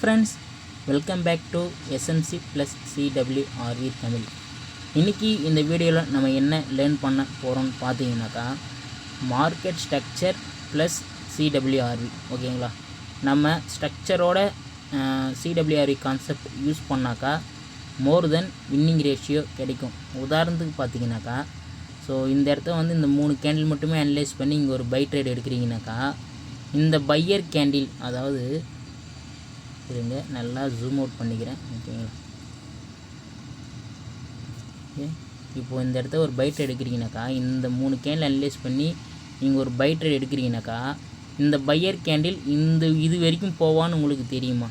Friends, welcome back to SMC plus CWRV Tamil. இன்றைக்கி இந்த வீடியோவில் நம்ம என்ன லேர்ன் பண்ண போகிறோம்னு பார்த்தீங்கன்னாக்கா, மார்க்கெட் ஸ்ட்ரக்சர் ப்ளஸ் சிடபிள்யூஆர்வி. ஓகேங்களா, நம்ம ஸ்ட்ரக்சரோட சிடபிள்யூஆர்வி கான்செப்ட் யூஸ் பண்ணாக்கா மோர் தென் வின்னிங் ரேஷியோ கிடைக்கும். உதாரணத்துக்கு பார்த்தீங்கன்னாக்கா, ஸோ இந்த இடத்த வந்து இந்த 3 கேண்டில் மட்டுமே அனலைஸ் பண்ணி இங்கே ஒரு பை ட்ரேட் எடுக்கிறீங்கனாக்கா, இந்த பையர் கேண்டில், அதாவது இருங்க நல்லா ஜூம் அவுட் பண்ணிக்கிறேன். ஓகேங்களா, ஓகே, இப்போது இந்த இடத்த ஒரு பை ட்ரேட் எடுக்கிறீங்கனாக்கா, இந்த 3 கேண்டில் அனலைஸ் பண்ணி நீங்கள் ஒரு பை ட்ரேட் எடுக்கிறீங்கனாக்கா, இந்த பையர் கேண்டில் இது வரைக்கும் போவான்னு உங்களுக்கு தெரியுமா?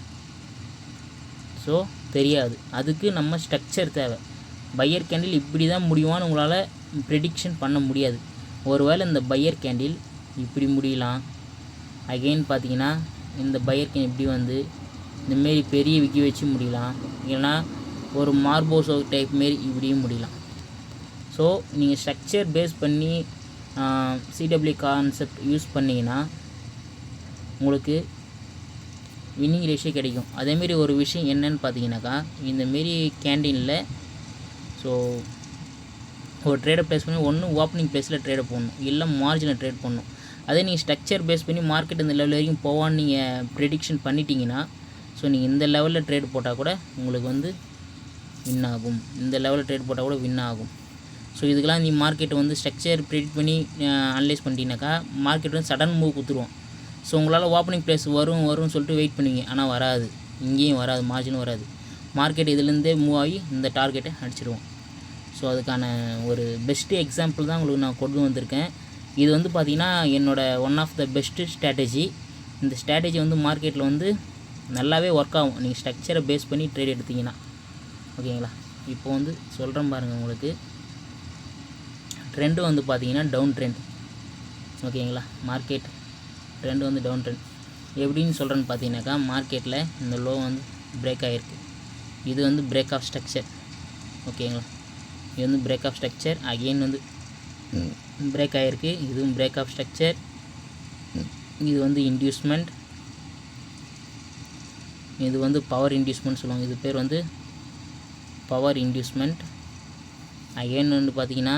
ஸோ தெரியாது. அதுக்கு நம்ம ஸ்ட்ரக்சர் தேவை. பையர் கேண்டில் இப்படி தான் முடியுமான்னு உங்களால் ப்ரெடிக்ஷன் பண்ண முடியாது. ஒருவேளை இந்த பையர் கேண்டில் இப்படி முடியலாம், அகெயின் பார்த்தீங்கன்னா இந்த பையர் கேண்டில் இப்படி வந்து இந்தமாரி பெரிய விக்கி வச்சு முடியலாம், இல்லைனா ஒரு மார்போசோ டைப் மாரி இப்படியும் முடியலாம். ஸோ நீங்கள் ஸ்ட்ரக்சர் பேஸ் பண்ணி சிடபிள்யூ கான்செப்ட் யூஸ் பண்ணிங்கன்னா உங்களுக்கு வின்னிங் ரேஷியோ கிடைக்கும். அதேமாரி ஒரு விஷயம் என்னன்னு பார்த்தீங்கன்னாக்கா, இந்தமாரி கேண்டீனில் ஸோ ஒரு ட்ரேடை ப்ளேஸ் பண்ணி ஒன்று ஓப்பனிங் ப்ளேஸில் ட்ரேடை போடணும், இல்லை மார்ஜினில் ட்ரேட் பண்ணணும். அதே நீங்கள் ஸ்ட்ரக்சர் பேஸ் பண்ணி மார்க்கெட் இந்த லெவல் வரைக்கும் போவான்னு நீங்கள் ப்ரெடிக்ஷன் பண்ணிட்டீங்கன்னா, ஸோ நீங்கள் இந்த லெவலில் ட்ரேட் போட்டால் கூட உங்களுக்கு வந்து வின் ஆகும். இந்த லெவலில் ட்ரேட் போட்டால் கூட வின் ஆகும். ஸோ இதுக்கெல்லாம் நீ மார்க்கெட்டை வந்து ஸ்ட்ரக்சர் ப்ரெடிக்ட் பண்ணி அனலைஸ் பண்ணிட்டீங்கன்னாக்கா, மார்க்கெட் வந்து சடன் மூவ் கொடுத்துருவோம். ஸோ உங்களால் ஓப்பனிங் ப்ளேஸ் வரும்னு சொல்லிட்டு வெயிட் பண்ணுவீங்க, ஆனால் வராது. இங்கேயும் வராது, மார்ஜினும் வராது. மார்க்கெட் இதுலேருந்தே மூவ் ஆகி இந்த டார்கெட்டை அடிச்சிடுவோம். ஸோ அதுக்கான ஒரு பெஸ்ட்டு எக்ஸாம்பிள் தான் உங்களுக்கு நான் கொண்டு வந்திருக்கேன். இது வந்து பார்த்திங்கன்னா என்னோடய one of the best strategy. இந்த ஸ்ட்ராட்டஜி வந்து மார்க்கெட்டில் வந்து நல்லாவே ஒர்க் ஆகும் நீங்கள் ஸ்ட்ரக்சரை பேஸ் பண்ணி ட்ரேட் எடுத்திங்கன்னா. ஓகேங்களா, இப்போ வந்து சொல்கிறேன் பாருங்கள். உங்களுக்கு ட்ரெண்டு வந்து பார்த்திங்கன்னா டவுன் ட்ரெண்ட். ஓகேங்களா, மார்க்கெட் ட்ரெண்டு வந்து டவுன் ட்ரெண்ட். எப்படின்னு சொல்கிறேன்னு பார்த்தீங்கன்னாக்கா, மார்க்கெட்டில் இந்த லோ வந்து பிரேக் ஆகிருக்கு. இது வந்து பிரேக் ஆஃப் ஸ்ட்ரக்சர். ஓகேங்களா, இது வந்து பிரேக் ஆஃப் ஸ்ட்ரக்சர். அகெயின் வந்து பிரேக் ஆகிருக்கு. இதுவும் பிரேக் ஆஃப் ஸ்ட்ரக்சர். இது வந்து இன்டியூஸ்மெண்ட். இது வந்து பவர் இன்டியூஸ்மெண்ட் சொல்லுவாங்க. இது பேர் வந்து பவர் இன்டியூஸ்மெண்ட். அகெயின் வந்து பார்த்திங்கன்னா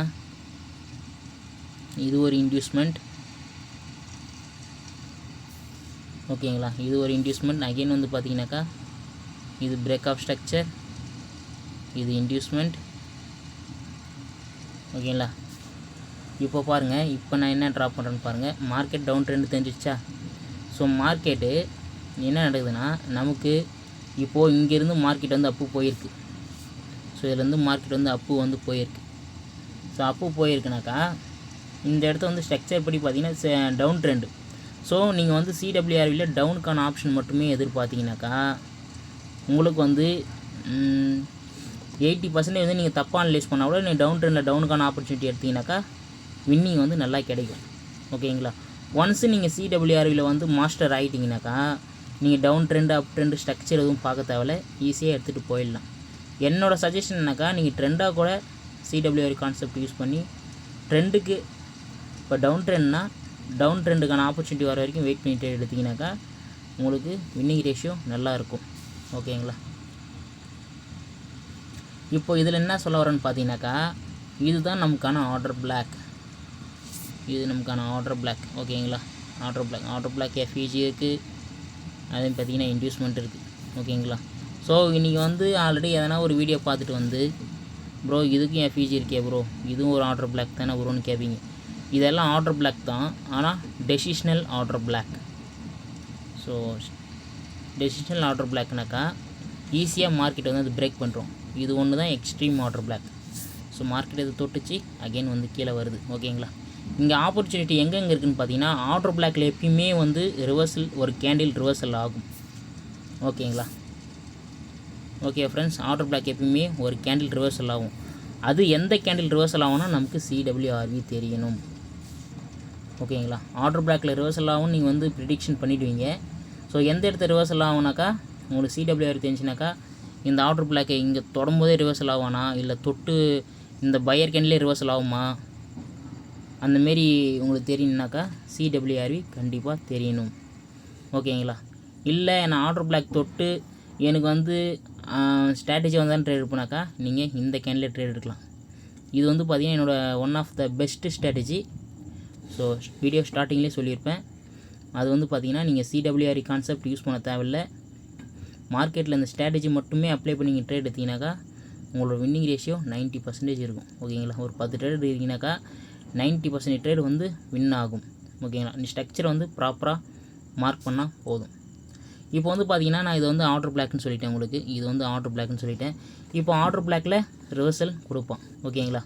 இது ஒரு இன்டியூஸ்மெண்ட். ஓகேங்களா, இது ஒரு இன்டியூஸ்மெண்ட். அகெயின் வந்து பார்த்திங்கனாக்கா இது பிரேக் ஆஃப் ஸ்ட்ரக்சர், இது இன்டியூஸ்மெண்ட். ஓகேங்களா, இப்போ பாருங்கள், இப்போ நான் என்ன ட்ரா பண்ணுறேன்னு பாருங்கள். மார்க்கெட் டவுன் ட்ரெண்ட் தெரிஞ்சிச்சா? ஸோ மார்க்கெட்டு என்ன நடக்குதுன்னா, நமக்கு இப்போது இங்கேருந்து மார்க்கெட் வந்து அப்பு போயிருக்கு. ஸோ இதுலேருந்து மார்க்கெட் வந்து அப்பு வந்து போயிருக்கு. ஸோ அப்பு போயிருக்குனாக்கா, இந்த இடத்த வந்து ஸ்ட்ரக்சர் படி பார்த்திங்கன்னா டவுன் ட்ரெண்டு. ஸோ நீங்கள் வந்து சிடபிள்யூஆர்வியில் டவுனுக்கான ஆப்ஷன் மட்டுமே எதிர்பார்த்திங்கனாக்கா, உங்களுக்கு வந்து 80% வந்து நீங்கள் தப்பாக அனலைஸ் பண்ணால் கூட நீங்கள் டவுன் ட்ரெண்டில் டவுனுக்கான ஆப்பர்ச்சுனிட்டி எடுத்திங்கனாக்கா வின்னிங் வந்து நல்லா கிடைக்கும். ஓகேங்களா, ஒன்ஸு நீங்கள் சிடபிள்யூஆர்வியில் வந்து மாஸ்டர் ஆகிட்டிங்கனாக்கா, நீங்கள் down trend up trend structure எதுவும் பார்க்க தேவையில்ல, ஈஸியாக எடுத்துகிட்டு போயிடலாம். என்னோடய சஜஷன் என்னக்கா, நீங்கள் ட்ரெண்டாக கூட சிடபிள்யூஆர்வி கான்செப்ட் யூஸ் பண்ணி ட்ரெண்டுக்கு, இப்போ டவுன் ட்ரெண்ட்னா டவுன் ட்ரெண்டுக்கான ஆப்பர்ச்சுனிட்டி வர வரைக்கும் வெயிட் பண்ணிட்டு எடுத்திங்கனாக்கா உங்களுக்கு வின்னிங் ரேஷியோ நல்லாயிருக்கும். ஓகேங்களா, இப்போ இதில் என்ன சொல்ல வரேன்னு பார்த்தீங்கன்னாக்கா, இதுதான் நமக்கான ஆர்டர் பிளாக். இது நமக்கான ஆர்டர் பிளாக். ஓகேங்களா, ஆர்டர் பிளாக் எஃப்இஜி இருக்குது. அதே பார்த்திங்கன்னா இன்டியூஸ்மெண்ட் இருக்குது. ஓகேங்களா, ஸோ இன்றைக்கி வந்து ஆல்ரெடி எதனா ஒரு வீடியோ பார்த்துட்டு வந்து, ப்ரோ இதுக்கும் எஃப்இஜி இருக்கே ப்ரோ, இதுவும் ஒரு ஆர்டர் பிளாக் தானே ப்ரோன்னு கேட்பீங்க. இதெல்லாம் ஆர்டர் பிளாக் தான், ஆனால் டெசிஷனல் ஆர்டர் பிளாக். ஸோ டெசிஷனல் ஆர்டர் பிளாக்னாக்கா ஈஸியாக மார்க்கெட் வந்து அது பிரேக் பண்ணுறோம். இது ஒன்று தான் extreme order black. So market இது தொட்டுச்சு, அகெயின் வந்து கீழே வருது. ஓகேங்களா, இங்கே ஆப்பர்ச்சுனிட்டி எங்கெங்கே இருக்குதுன்னு பார்த்தீங்கன்னா, ஆர்டர் பிளாக்கில் எப்பயுமே வந்து ரிவர்சல், ஒரு கேண்டில் ரிவர்சல் ஆகும். ஓகேங்களா, ஓகே ஃப்ரெண்ட்ஸ், ஆர்டர் பிளாக் எப்பயுமே ஒரு கேண்டில் ரிவர்சல் ஆகும். அது எந்த கேண்டில் ரிவர்சல் ஆகும்னா நமக்கு சிடபிள்யூஆர்வி தெரியணும். ஓகேங்களா, ஆர்டர் பிளாக்கில் ரிவர்சல் ஆகும்னு நீங்கள் வந்து ப்ரிடிக்ஷன் பண்ணிவிடுவீங்க. ஸோ எந்த இடத்த ரிவர்சல் ஆகுனாக்கா உங்களுக்கு சிடபிள்யூஆர்வி தெரிஞ்சுனாக்கா, இந்த ஆர்டர் பிளாக்கை இங்கே தொடரும்போதே ரிவர்சல் ஆகும்னா, இல்லை தொட்டு இந்த பையர் கேண்டிலே ரிவர்சல் ஆகுமா, அந்தமாரி உங்களுக்கு தெரியணுனாக்கா சிடபிள்யூஆர்வி கண்டிப்பாக தெரியணும். ஓகேங்களா, இல்லை நான் ஆர்டர் பிளாக் தொட்டு எனக்கு வந்து ஸ்ட்ராட்டஜி வந்தாலும் ட்ரேட் எடுப்போனாக்கா நீங்கள் இந்த கேண்டில் ட்ரேட் எடுக்கலாம். இது வந்து பார்த்திங்கன்னா என்னோடய one of the best strategy. So video ஸ்டார்டிங்லேயே சொல்லியிருப்பேன். அது வந்து பார்த்திங்கன்னா நீங்கள் சிடபிள்யூஆர்இ கான்செப்ட் யூஸ் பண்ண தேவையில்லை. மார்க்கெட்டில் இந்த ஸ்ட்ராட்டஜி மட்டுமே அப்ளை பண்ணி நீங்கள் ட்ரேட் எடுத்திங்கனாக்கா உங்களோட வின்னிங் ரேஷியோ 90% இருக்கும். ஓகேங்களா, ஒரு 10 ட்ரேட் எடுக்கிறீங்கனாக்கா 90% ட்ரேட் வந்து வின் ஆகும். ஓகேங்களா, இந்த ஸ்ட்ரக்சரை வந்து ப்ராப்பராக மார்க் பண்ணால் போதும். இப்போ வந்து பார்த்திங்கன்னா நான் இது வந்து ஆர்டர் பிளாக்னு சொல்லிட்டேன் உங்களுக்கு. இது வந்து ஆர்டர் பிளாக்னு சொல்லிட்டேன். இப்போ ஆர்டர் பிளாக்கில் ரிவர்சல் கொடுப்பான். ஓகேங்களா,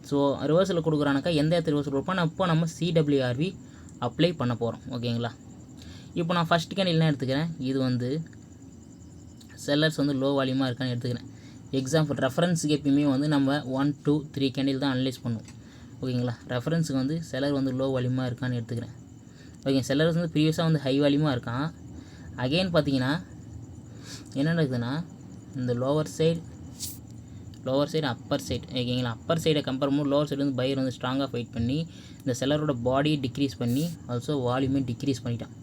ஸோ ரிவர்சல் கொடுக்குறானாக்கா எந்த இடத்துல ரிவர்சல் கொடுப்பான், இப்போ நம்ம சிடபிள்யூஆர்வி அப்ளை பண்ண போகிறோம். ஓகேங்களா, இப்போ நான் ஃபஸ்ட் கேண்டில் என்ன எடுத்துக்கிறேன், இது வந்து செல்லர்ஸ் வந்து லோ வால்யூமாக இருக்கான்னு எடுத்துக்கிறேன். எக்ஸாம்பிள் ரெஃபரன்ஸுக்கு எப்பயுமே வந்து நம்ம 1, 2, 3 கேண்டில் தான் அனலைஸ் பண்ணுவோம். ஓகேங்களா, ரெஃபரன்ஸுக்கு வந்து செல்லர் வந்து லோ வால்யூமாக இருக்கான்னு எடுத்துக்கிறேன். ஓகே, செல்லர்ஸ் வந்து ப்ரீவியஸாக வந்து ஹை வால்யூமாக இருக்கான். அகெயின் பார்த்தீங்கன்னா என்ன நடக்குதுன்னா இந்த லோவர் சைடு அப்பர் சைடு. ஓகேங்களா, அப்பர் சைடை கம்பேர் பண்ணும்போது லோவர் சைடு வந்து பையர் வந்து ஸ்ட்ராங்காக ஃபைட் பண்ணி இந்த செல்லரோட பாடியை டிக்ரீஸ் பண்ணி ஆல்சோ வால்யூமே டிக்ரீஸ் பண்ணிட்டான்.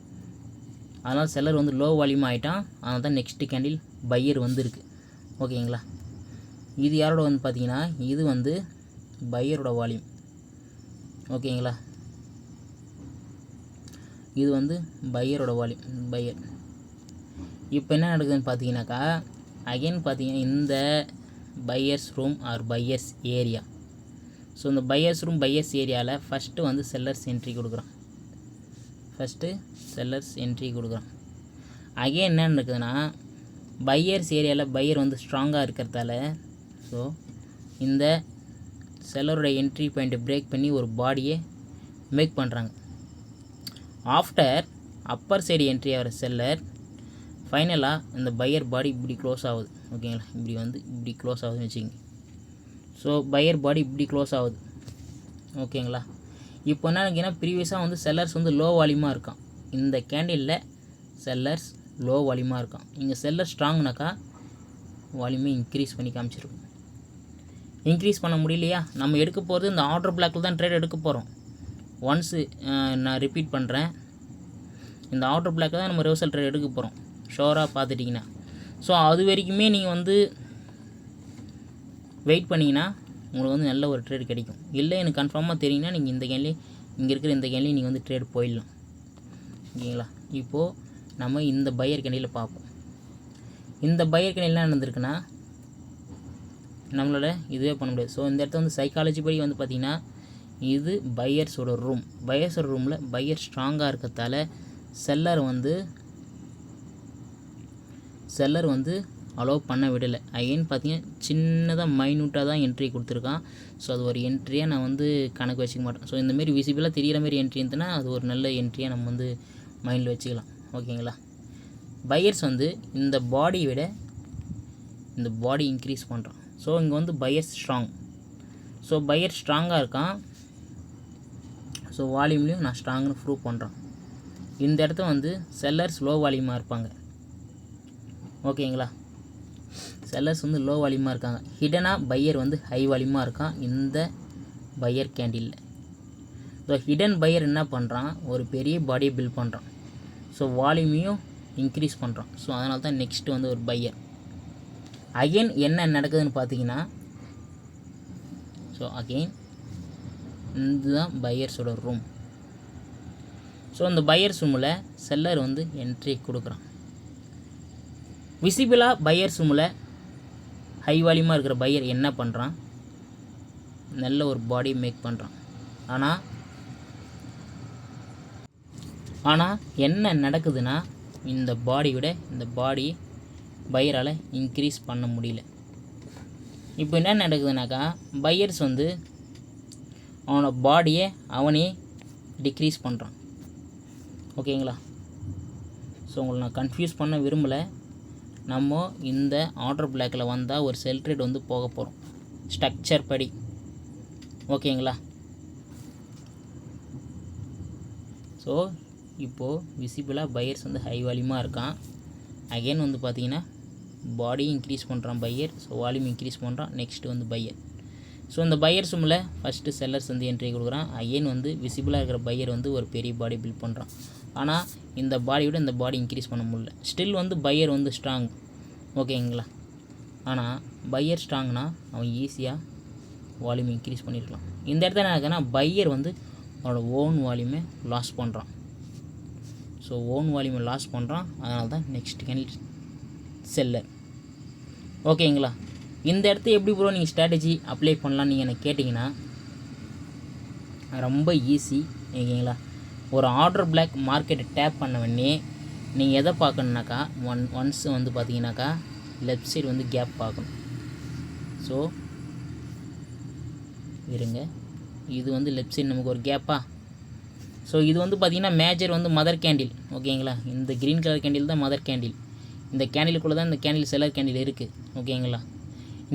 அதனால் செல்லர் வந்து லோ வால்யூம் ஆகிட்டான். அதனால தான் நெக்ஸ்ட் கேண்டில் பையர் வந்துருக்கு. ஓகேங்களா, இது யாரோட வந்து பார்த்தீங்கன்னா இது வந்து பையரோட வால்யூம். ஓகேங்களா, இது வந்து பையரோட வால்யூம், பையர். இப்போ என்ன நடக்குதுன்னு பார்த்தீங்கன்னாக்கா அகெயின் பார்த்தீங்கன்னா இந்த buyers room or buyers area. So இந்த பையர்ஸ் ரூம் பையர்ஸ் ஏரியாவில் ஃபஸ்ட்டு வந்து செல்லர்ஸ் என்ட்ரி கொடுக்குறான். அகெயின் என்ன நடக்குதுன்னா பையர்ஸ் ஏரியாவில் பையர் வந்து ஸ்ட்ராங்காக இருக்கிறதால ஸோ இந்த செல்லரோட என்ட்ரி பாயிண்ட்டை பிரேக் பண்ணி ஒரு பாடியை மேக் பண்ணுறாங்க. ஆஃப்டர் அப்பர் சைடு என்ட்ரி ஆகிற செல்லர் ஃபைனலாக இந்த பையர் பாடி இப்படி க்ளோஸ் ஆகுது. ஓகேங்களா, இப்படி க்ளோஸ் ஆகுதுன்னு வச்சுக்கிங்க. ஸோ பையர் பாடி இப்படி க்ளோஸ் ஆகுது. ஓகேங்களா, இப்போ என்ன நினைக்கிறேன்னா ப்ரீவியஸாக வந்து செல்லர்ஸ் வந்து லோ வால்யூமாக இருக்கான். இந்த கேண்டிலில் செல்லர்ஸ் லோ வால்யூமாக இருக்கான். இங்கே செல்லர் ஸ்ட்ராங்னாக்கா வால்யூமே இன்க்ரீஸ் பண்ணி காமிச்சிருக்கும். இன்க்ரீஸ் பண்ண முடியலையா, நம்ம எடுக்க போகிறது இந்த ஆர்டர் பிளாக்கில் தான் ட்ரேட் எடுக்க போகிறோம். ஒன்ஸு நான் ரிப்பீட் பண்ணுறேன், இந்த ஆர்டர் பிளாக்கில் தான் நம்ம ரிவர்சல் ட்ரேட் எடுக்க போகிறோம். ஷோராக பார்த்துட்டிங்கன்னா ஸோ அது வரைக்குமே நீங்கள் வந்து வெயிட் பண்ணிங்கன்னா உங்களுக்கு வந்து நல்ல ஒரு ட்ரேட் கிடைக்கும். இல்லை எனக்கு கன்ஃபார்மாக தெரியுங்கன்னா நீங்கள் இந்த கேன்லேயே இங்கே இருக்கிற இந்த கேன்லேயே நீங்கள் வந்து ட்ரேட் போயிடலாம். ஓகேங்களா, இப்போது நம்ம இந்த பையர் கேண்டில் பார்ப்போம். இந்த பையர் கேண்டில் என்ன நடந்திருக்குன்னா நம்மளால் இதுவே பண்ண முடியாது. ஸோ இந்த இடத்துல வந்து சைக்காலஜி படி வந்து பார்த்திங்கன்னா இது பையர்ஸோட ரூம். பையர்ஸோட ரூமில் பையர் ஸ்ட்ராங்காக இருக்கிறதால செல்லர் வந்து அலோவ் பண்ண விடலை. அகைன் பார்த்தீங்கன்னா சின்னதாக மைன்யூட்டாக தான் என்ட்ரி கொடுத்துருக்கான். ஸோ அது ஒரு என்ட்ரியாக நான் வந்து கணக்கு வச்சுக்க மாட்டேன். ஸோ இந்தமாரி விசிபிளாக தெரிகிற மாரி என்ட்ரி இருந்ததுன்னா அது ஒரு நல்ல என்ட்ரியாக நம்ம வந்து மைண்டில் வச்சுக்கலாம். ஓகேங்களா, பையர்ஸ் வந்து இந்த பாடியை விட இந்த பாடி இன்க்ரீஸ் பண்ணுறான். ஸோ இங்கே வந்து பையர்ஸ் ஸ்ட்ராங். ஸோ பையர் ஸ்ட்ராங்காக இருக்கான். ஸோ வால்யூம்லேயும் நான் ஸ்ட்ராங்னு ப்ரூவ் பண்ணுறேன். இந்த இடத்த வந்து செல்லர்ஸ் லோ வால்யூமாக இருப்பாங்க. ஓகேங்களா, செல்லர்ஸ் வந்து லோ வால்யூமாக இருக்காங்க. ஹிடனாக பையர் வந்து ஹை வால்யூமாக இருக்கான் இந்த பையர் கேண்டிலில். ஸோ ஹிடன் பையர் என்ன பண்ணுறான், ஒரு பெரிய பாடியை பில்ட் பண்ணுறான். ஸோ வால்யூமையும் இன்க்ரீஸ் பண்ணுறான். ஸோ அதனால தான் நெக்ஸ்ட்டு வந்து ஒரு பையர். அகெயின் என்ன நடக்குதுன்னு பார்த்தீங்கன்னா ஸோ அகெயின் இதுதான் பையர்ஸோட ரூம். ஸோ இந்த பையர்ஸ் ரூமில் செல்லர் வந்து என்ட்ரி கொடுக்குறான். விசிபிளாக பையர்ஸ் ரூமில் ஹை வால்யூமாக இருக்கிற பையர் என்ன பண்ணுறான், நல்ல ஒரு பாடி மேக் பண்ணுறான். ஆனால் என்ன நடக்குதுன்னா இந்த பாடி பையரால் இன்க்ரீஸ் பண்ண முடியல. இப்போ என்ன நடக்குதுனாக்கா பையர்ஸ் வந்து அவனோட பாடியை அவனே டிக்ரீஸ் பண்ணுறான். ஓகேங்களா, ஸோ உங்களை நான் கன்ஃபியூஸ் பண்ண விரும்பலை. நம்ம இந்த ஆர்டர் பிளாக்கில் வந்தால் ஒரு செல் ட்ரேட் வந்து போக போகிறோம் ஸ்ட்ரக்சர் படி. ஓகேங்களா, ஸோ இப்போது விசிபிளாக பையர்ஸ் வந்து ஹை வால்யூமாக இருக்கான். அகெயின் வந்து பார்த்திங்கன்னா பாடி இன்க்ரீஸ் பண்ணுறான் பையர். ஸோ வால்யூம் இன்க்ரீஸ் பண்ணுறான். நெக்ஸ்ட்டு வந்து பையர். ஸோ இந்த பையர் ரூமில் ஃபஸ்ட்டு செல்லர்ஸ் வந்து என்ட்ரி கொடுக்குறான். அகெயின் வந்து விசிபிளாக இருக்கிற பையர் வந்து ஒரு பெரிய பாடி பில்ட் பண்ணுறான். ஆனால் இந்த பாடியோட இந்த பாடி இன்க்ரீஸ் பண்ண முடியல. ஸ்டில் வந்து பையர் வந்து ஸ்ட்ராங், ஓகேங்களா. ஆனால் பையர் ஸ்ட்ராங்னா அவன் ஈஸியாக வால்யூம் இன்க்ரீஸ் பண்ணியிருக்கலாம். இந்த இடத்துல என்ன ஆகுதுன்னா பையர் வந்து அவனோட ஓன் வால்யூமை லாஸ் பண்ணுறான். ஸோ ஓன் வால்யூமை லாஸ் பண்ணுறான், அதனால தான் நெக்ஸ்ட் கேண்டில் செல்லர், ஓகேங்களா. இந்த இடத்த எப்படி ப்ரோ நீங்கள் ஸ்ட்ராட்டஜி அப்ளை பண்ணலான்னு நீங்கள் எனக்கு கேட்டிங்கன்னா ரொம்ப ஈஸி, ஓகேங்களா. ஒரு ஆர்டர் பிளாக் மார்க்கெட்டை டேப் பண்ண உடனே நீங்கள் எதை பார்க்கணுன்னாக்கா ஒன்ஸ் வந்து பார்த்தீங்கன்னாக்கா லெஃப்ட் சைடு வந்து கேப் பார்க்கணும். ஸோ இருங்க, இது வந்து லெஃப்ட் சைடு நமக்கு ஒரு கேப்பா. ஸோ இது வந்து பார்த்திங்கன்னா மேஜர் வந்து மதர் கேண்டில், ஓகேங்களா. இந்த க்ரீன் கலர் கேண்டில் தான் மதர் கேண்டில். இந்த கேண்டிலுக்குள்ளே தான் இந்த கேண்டில் செல்லர் கேண்டில் இருக்குது, ஓகேங்களா.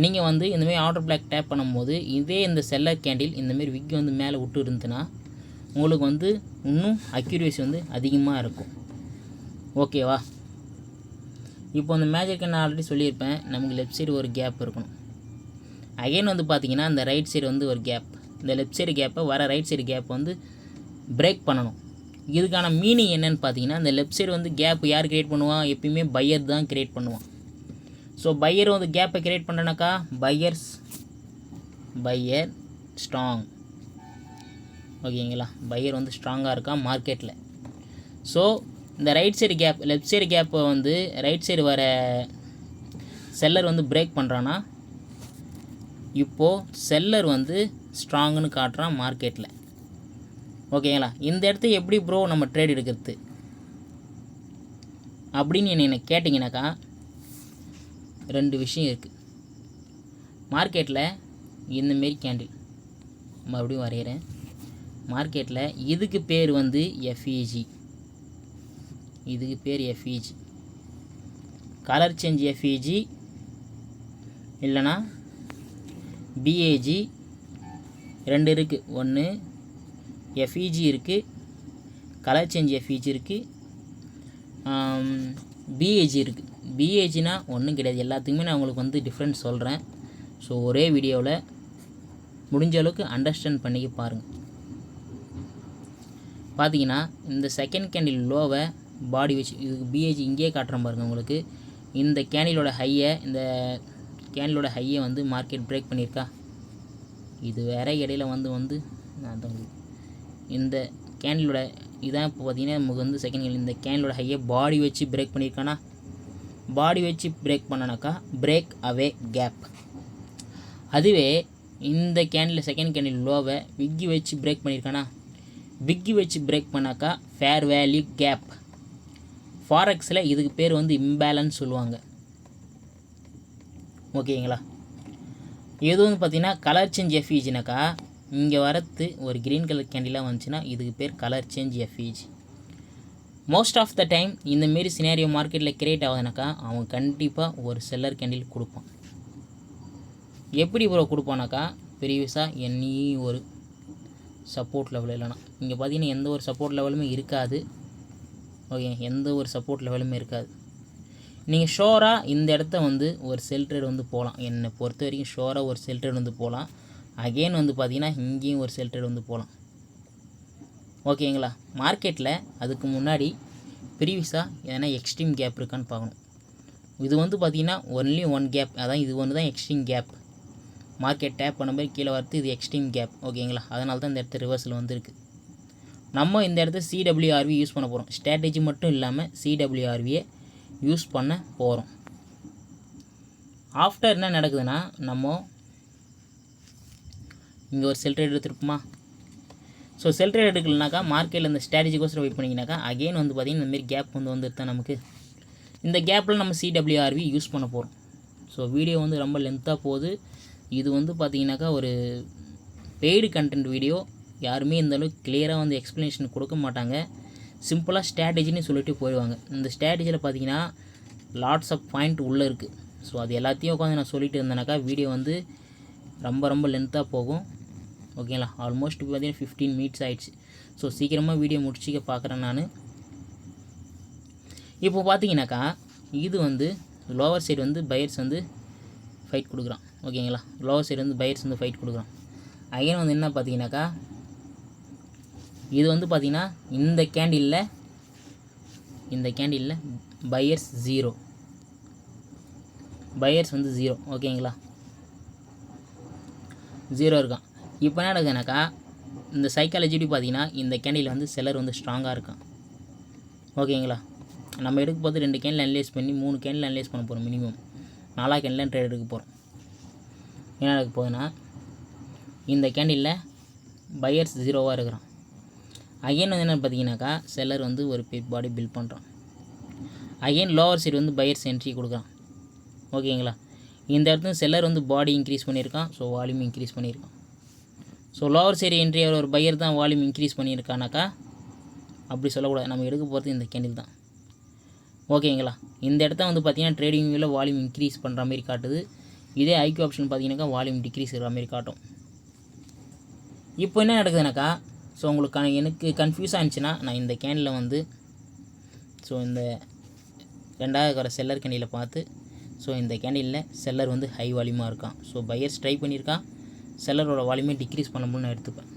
நீங்கள் வந்து இந்தமாரி ஆர்டர் பிளாக் டேப் பண்ணும்போது இதே இந்த செல்லர் கேண்டில் இந்தமாரி விக் வந்து மேலே விட்டு இருந்துச்சுன்னா உங்களுக்கு வந்து இன்னும் அக்யூரேசி வந்து அதிகமாக இருக்கும், ஓகேவா. இப்போ அந்த மேஜருக்கு நான் ஆல்ரெடி சொல்லியிருப்பேன், நமக்கு லெஃப்ட் சைடு ஒரு கேப் இருக்கணும். அகைன் வந்து பார்த்திங்கன்னா இந்த ரைட் சைடு வந்து ஒரு கேப், இந்த லெஃப்ட் சைடு கேப்பை வர ரைட் சைடு கேப்பை வந்து பிரேக் பண்ணணும். இதுக்கான மீனிங் என்னென்னு பார்த்தீங்கன்னா, இந்த லெஃப்ட் சைடு வந்து கேப் யார் க்ரியேட் பண்ணுவான், எப்பயுமே பையர் தான் க்ரியேட் பண்ணுவான். ஸோ பையர் வந்து கேப்பை க்ரியேட் பண்ணுறனாக்கா பையர் ஸ்ட்ராங், ஓகேங்களா. பையர் வந்து ஸ்ட்ராங்காக இருக்கா மார்க்கெட்டில். ஸோ இந்த right side gap left side கேப்பை வந்து ரைட் சைடு வர செல்லர் வந்து பிரேக் பண்ணுறான்னா இப்போது செல்லர் வந்து ஸ்ட்ராங்குன்னு காட்டுறான் மார்க்கெட்டில், ஓகேங்களா. இந்த இடத்த எப்படி ப்ரோ நம்ம ட்ரேட் எடுக்கிறது அப்படின்னு என்ன கேட்டிங்கனாக்கா ரெண்டு விஷயம் இருக்குது. மார்க்கெட்டில் இந்தமாரி கேண்டில் மறுபடியும் வரைகிறேன். மார்க்கெட்டில் இதுக்கு பேர் வந்து எஃப்இஜி, இதுக்கு பேர் எஃப்இஜி, கலர் சேஞ்ச் எஃப்இஜி இல்லைனா பிஏஜி, ரெண்டு இருக்குது. ஒன்று எஃப்இஜி இருக்குது, கலர் சேஞ்ச் எஃப்இஜி இருக்குது, பிஏஜி இருக்குது. பிஏஜினா ஒன்றும் கிடையாது, எல்லாத்துக்குமே நான் உங்களுக்கு வந்து டிஃப்ரெண்ட் சொல்கிறேன். ஸோ ஒரே வீடியோவில் முடிஞ்ச அளவுக்கு அண்டர்ஸ்டாண்ட் பண்ணிக்க பாருங்கள். பார்த்தீங்கன்னா இந்த செகண்ட் கேண்டில் லோவை பாடி வச்சு இதுக்கு பிஏஜி இங்கேயே காட்டுறேன் பாருங்கள் உங்களுக்கு. இந்த கேண்டிலோட ஹையை வந்து மார்க்கெட் பிரேக் பண்ணியிருக்கா. இது வேற இடையில வந்து நான் தான் இந்த கேண்டிலோட இதான் இப்போ பார்த்தீங்கன்னா நமக்கு வந்து செகண்ட் கேண்டில் இந்த கேண்டிலோட ஹையை பாடி வச்சு பிரேக் பண்ணியிருக்கானா. பாடி வச்சு பிரேக் பண்ணனாக்கா பிரேக் அவே கேப். அதுவே இந்த கேண்டில் செகண்ட் கேண்டில் லோவை விக்கி வச்சு பிரேக் பண்ணியிருக்கானா. விக்கி வச்சு பிரேக் பண்ணாக்கா ஃபேர் வேல்யூ கேப். ஃபாரெக்ஸில் இதுக்கு பேர் வந்து இம்பேலன்ஸ் சொல்லுவாங்க, ஓகேங்களா. இது வந்து பார்த்திங்கன்னா கலர் சேஞ்ச் எஃப்இஜினாக்கா இங்கே வரத்து ஒரு க்ரீன் கலர் கேண்டிலாக வந்துச்சுன்னா இதுக்கு பேர் colour change FEG. Most of the time இந்தமாரி சினாரியோ மார்க்கெட்டில் கிரியேட் ஆகுதுனாக்கா அவன் கண்டிப்பாக ஒரு செல்லர் கேண்டில் கொடுப்பான். எப்படி ப்ரோ கொடுப்பானாக்கா ப்ரீவியஸாக என்னி ஒரு சப்போர்ட் லெவல் இல்லைனா இங்கே பார்த்தீங்கன்னா எந்த ஒரு சப்போர்ட் லெவலுமே இருக்காது, ஓகே. எந்த ஒரு சப்போர்ட் லெவலுமே இருக்காது. நீங்கள் ஷோராக இந்த இடத்த வந்து ஒரு செல் ட்ரேட் வந்து போகலாம். என்னை பொறுத்த வரைக்கும் ஷோராக ஒரு செல் ட்ரேட் வந்து போகலாம். அகெயின் வந்து பார்த்திங்கன்னா இங்கேயும் ஒரு செல் ட்ரேட் வந்து போகலாம், ஓகேங்களா. மார்க்கெட்டில் அதுக்கு முன்னாடி ப்ரீவியஸாக எதனா எக்ஸ்ட்ரீம் கேப் இருக்கான்னு பார்க்கணும். இது வந்து பார்த்திங்கன்னா ஒன்லி ஒன் கேப், அதான் இது ஒன்று தான் எக்ஸ்ட்ரீம் கேப். மார்க்கெட் டேப் பண்ண மாதிரி கீழே வரது இது எக்ஸ்ட்ரீம் கேப், ஓகேங்களா. அதனால தான் இந்த இடத்த ரிவர்ஸில் வந்துருக்கு. நம்ம இந்த இடத்த சிடபிள்யூஆர்வி யூஸ் பண்ண போகிறோம். ஸ்ட்ராட்டஜி மட்டும் இல்லாமல் சிடபிள்யூஆர்வியை யூஸ் பண்ண போகிறோம். ஆஃப்டர் என்ன நடக்குதுன்னா நம்ம இங்கே ஒரு செல் ட்ரேட் எடுத்துருப்போமா. ஸோ செல் ட்ரேட் எடுக்கலனாக்கா மார்க்கெட்டில் இந்த ஸ்ட்ராட்டஜிக்கோசரம் வெயிட் பண்ணிங்கனாக்கா அகெயின் வந்து பார்த்திங்கன்னா இந்தமாரி கேப் வந்து வந்துட்டு தான் நமக்கு. இந்த கேப்பில் நம்ம சிடபிள்யூஆர்வி யூஸ் பண்ண போகிறோம். ஸோ வீடியோ வந்து ரொம்ப லென்த்தாக போகுது. இது வந்து பார்த்திங்கனாக்கா ஒரு பெய்டு கண்டென்ட் வீடியோ. யாருமே இந்தளவுக்கு கிளியராக வந்து எக்ஸ்ப்ளனேஷன் கொடுக்க மாட்டாங்க. சிம்பிளாக ஸ்ட்ராட்டஜின்னு சொல்லிட்டு போயிடுவாங்க. இந்த ஸ்ட்ராட்டஜியில் பார்த்திங்கன்னா லாட்ஸ் ஆஃப் பாயிண்ட் உள்ளே இருக்குது. ஸோ அது எல்லாத்தையும் உட்காந்து நான் சொல்லிட்டு இருந்தேனாக்கா வீடியோ வந்து ரொம்ப லென்த்தாக போகும், ஓகேங்களா. ஆல்மோஸ்ட் இப்போ பார்த்தீங்கன்னா 15 மினிட்ஸ் ஆகிடுச்சு. ஸோ சீக்கிரமாக வீடியோ முடிச்சிக்க பார்க்குறேன் நான். இப்போ பார்த்தீங்கன்னாக்கா இது வந்து லோவர் சைடு வந்து பையர்ஸ் வந்து ஃபைட் கொடுக்குறான், ஓகேங்களா. லோவர் சைடு வந்து பையர்ஸ் வந்து ஃபைட் கொடுக்குறான். அகைன் வந்து என்ன பார்த்தீங்கன்னாக்கா இது வந்து பார்த்திங்கன்னா இந்த கேண்டிலில் இந்த கேண்டிலில் பையர்ஸ் 0, பையர்ஸ் வந்து 0. ஓகேங்களா, 0 இருக்கான். இப்போ என்ன நடக்குதுனாக்கா இந்த சைக்காலஜி பார்த்தீங்கன்னா இந்த கேண்டில் வந்து செல்லர் வந்து ஸ்ட்ராங்காக இருக்கான். ஓகேங்களா, நம்ம எடுக்க போது 2 கேண்டில் அனலைஸ் பண்ணி 3 கேண்டில் அனலைஸ் பண்ண போகிறோம். மினிமம் 4 கேண்டில் ட்ரேட் எடுக்க போகிறோம். என்ன நடக்க போகுதுன்னா இந்த கேண்டிலில் பையர்ஸ் 0வாக இருக்கிறான். அகைன் வந்து என்ன பார்த்தீங்கன்னாக்கா செல்லர் வந்து ஒரு பிக் பாடி பில்ட் பண்ணுறான். அகைன் லோவர் சைடு வந்து பையர்ஸ் என்ட்ரி கொடுக்குறான். ஓகேங்களா, இந்த இடத்துல செல்லர் வந்து பாடி இன்க்ரீஸ் பண்ணியிருக்கான். ஸோ வால்யூம் இன்க்ரீஸ் பண்ணியிருக்கான். ஸோ லோவர் சைடு என்ட்ரி ஒரு பையர் தான் வால்யூம் இன்க்ரீஸ் பண்ணியிருக்கானாக்கா அப்படி சொல்லக்கூடாது. நம்ம எடுக்க போகிறது இந்த கேண்டில் தான். ஓகேங்களா, இந்த இடத்த வந்து பார்த்திங்கன்னா ட்ரேடிங் வியூவில் வால்யூம் இன்க்ரீஸ் பண்ணுற மாதிரி காட்டுது. இதே ஐக்யூ ஆப்ஷன் பார்த்தீங்கன்னாக்கா வால்யூம் டிக்ரீஸ் இருக்கிற மாதிரி காட்டும். இப்போ என்ன நடக்குதுனாக்கா ஸோ உங்களுக்கு எனக்கு கன்ஃபியூஸாக இருந்துச்சுன்னா நான் இந்த கேண்டில் வந்து ஸோ இந்த 2வது வர செல்லர் கேண்டிலை பார்த்து ஸோ இந்த கேண்டிலில் செல்லர் வந்து ஹை வால்யூமாக இருக்கான். ஸோ பையர்ஸ் ட்ரை பண்ணியிருக்கான். செல்லரோட வால்யூமே டிக்ரீஸ் பண்ணும்போது நான் எடுத்துப்பேன்.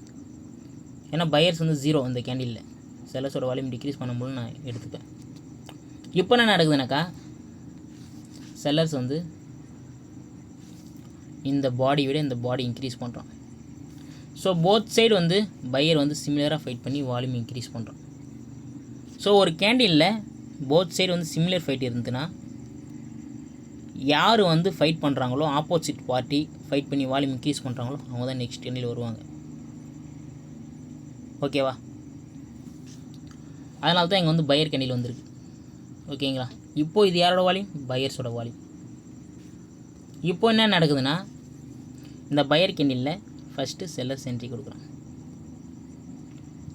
ஏன்னா பையர்ஸ் வந்து 0 இந்த கேண்டிலில், செல்லர்ஸோட வால்யூம் டிக்ரீஸ் பண்ணும்போது நான் எடுத்துப்பேன். இப்போ என்ன நடக்குதுனாக்கா செல்லர்ஸ் வந்து இந்த பாடி விட இந்த பாடி இன்க்ரீஸ் பண்ணுறான். ஸோ போத் சைடு வந்து பையர் வந்து சிமிலராக ஃபைட் பண்ணி வால்யூம் இன்க்ரீஸ் பண்ணுறான். ஸோ ஒரு கேண்டிலில் போத் சைடு வந்து சிமிலர் ஃபைட் இருந்துச்சுன்னா யார் வந்து ஃபைட் பண்ணுறாங்களோ ஆப்போசிட் பார்ட்டி ஃபைட் பண்ணி வால்யூம் இன்க்ரீஸ் பண்ணுறாங்களோ அவங்க தான் நெக்ஸ்ட் கேண்டில் வருவாங்க. ஓகேவா, அதனால தான் இங்கே வந்து பையர் கேண்டில் வந்திருக்கு. ஓகேங்களா, இப்போது இது யாரோட வால்யூம்? பையர்ஸோட வால்யூம். இப்போ என்ன நடக்குதுன்னா இந்த பையர் கேண்டிலில் ஃபஸ்ட்டு செல்லர்ஸ் என்ட்ரி கொடுக்குறான்.